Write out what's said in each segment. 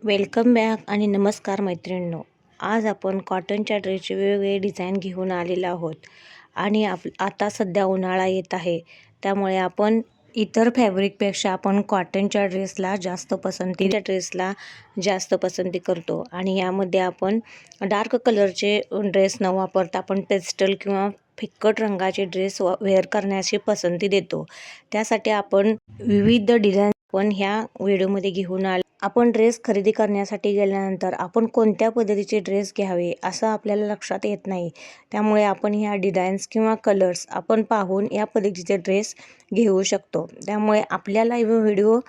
Welcome back आणि नमस्कार मैत्रिणींनो. आज आपण कॉटनच्या ड्रेसचे वेगवेगळे डिझाईन घेऊन आलेलो आहोत आणि आता सध्या उन्हाळा येत आहे, त्यामुळे आपण इतर फॅब्रिकपेक्षा आपण कॉटनच्या ड्रेसला जास्त पसंती करतो आणि यामध्ये आपण डार्क कलरचे ड्रेस न वापरता आपण पेस्टल किंवा फिक्कट रंगाचे ड्रेस वेअर करण्याची पसंती देतो. त्यासाठी आपण विविध डिझाईन आपण ह्या व्हिडिओमध्ये घेऊन आपण ड्रेस खरेदी करण्यासाठी गेल्यानंतर आपण कोणत्या पद्धतीचे ड्रेस घ्यावे असं आपल्याला लक्षात येत नाही. त्यामुळे आपण ह्या डिझाईन्स किंवा कलर्स आपण पाहून या पद्धतीचे ड्रेस घेऊ शकतो. त्यामुळे आपल्याला व्हिडिओ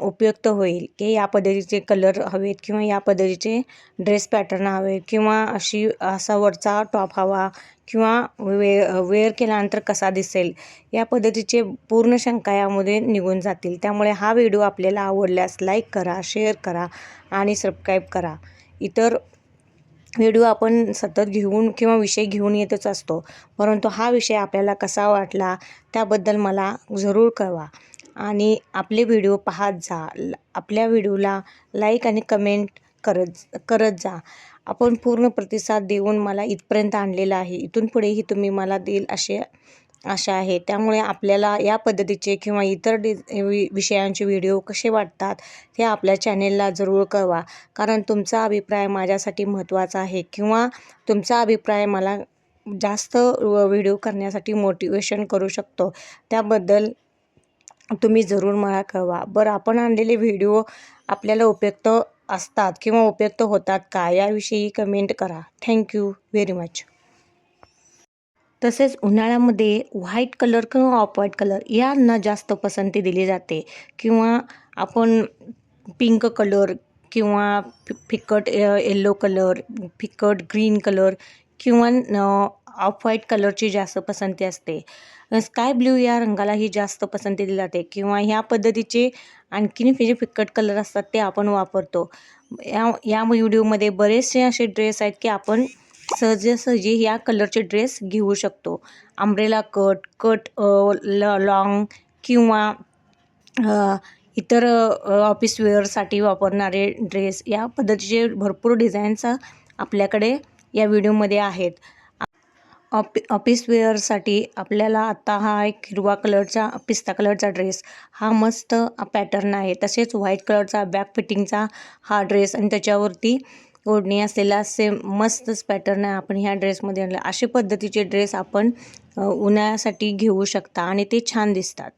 उपयुक्त होईल की या पद्धतीचे कलर हवेत किंवा या पद्धतीचे ड्रेस पॅटर्न हवे किंवा असा वरचा टॉप हवा किंवा वेअर केल्यानंतर कसा दिसेल या पद्धतीचे पूर्ण शंका यामध्ये निघून जातील. त्यामुळे हा व्हिडिओ आपल्याला आवडल्यास लाईक करा, शेअर करा आणि सबस्क्राईब करा. इतर व्हिडिओ आपण सतत घेऊन किंवा विषय घेऊन येतच असतो, परंतु हा विषय आपल्याला कसा वाटला त्याबद्दल मला जरूर कळवा आणि आपले व्हिडिओ पाहत जा. आपल्या व्हिडिओला लाईक आणि कमेंट करत जा. आपण पूर्ण प्रतिसाद देऊन मला इथपर्यंत आणलेला आहे. इथून पुढेही तुम्ही मला देईल अशी आशा आहे. त्यामुळे आपल्याला या पद्धतीचे किंवा इतर विषयांचे व्हिडिओ कसे वाटतात ते आपल्या चॅनेलला जरूर कळवा, कारण तुमचा अभिप्राय माझ्यासाठी महत्त्वाचा आहे किंवा तुमचा अभिप्राय मला जास्त व्हिडिओ करण्यासाठी मोटिवेशन करू शकतो. त्याबद्दल तुम्ही जरूर मला कळवा. बरं, आपण आणलेले व्हिडिओ आपल्याला उपयुक्त असतात किंवा उपयुक्त होतात का याविषयी कमेंट करा. Thank you very much. तसेच उन्हाळ्यामध्ये व्हाईट कलर किंवा ऑफ व्हाईट कलर यांना जास्त पसंती दिली जाते किंवा आपण पिंक कलर किंवा फिकट येलो कलर, फिकट ग्रीन कलर किंवा ऑफ व्हाईट कलरची जास्त पसंती असते. स्काय ब्ल्यू या रंगालाही जास्त पसंती दिली जाते किंवा ह्या पद्धतीचे आणखीन जे फिकट कलर असतात ते आपण वापरतो. या व्हिडिओमध्ये बरेचसे असे ड्रेस आहेत की आपण सहजासहजी या कलरचे ड्रेस घेऊ शकतो. अंब्रेला कट लॉंग किंवा इतर ऑफिस वेअरसाठी वापरणारे ड्रेस या पद्धतीचे भरपूर डिझाईन्स आपल्याकडे या व्हिडिओमध्ये आहेत. ऑफिस वेअरसाठी आपल्याला आता हा एक हिरवा कलरचा पिस्ता कलरचा ड्रेस हा मस्त पॅटर्न आहे. तसेच व्हाईट कलरचा बॅक फिटिंगचा हा ड्रेस आणि त्याच्यावरती ओढणी असलेला सेम मस्तच पॅटर्न आहे. आपण ह्या ड्रेसमध्ये आणला. अशा पद्धतीचे ड्रेस आपण उन्हाळ्यासाठी घेऊ शकता आणि ते छान दिसतात.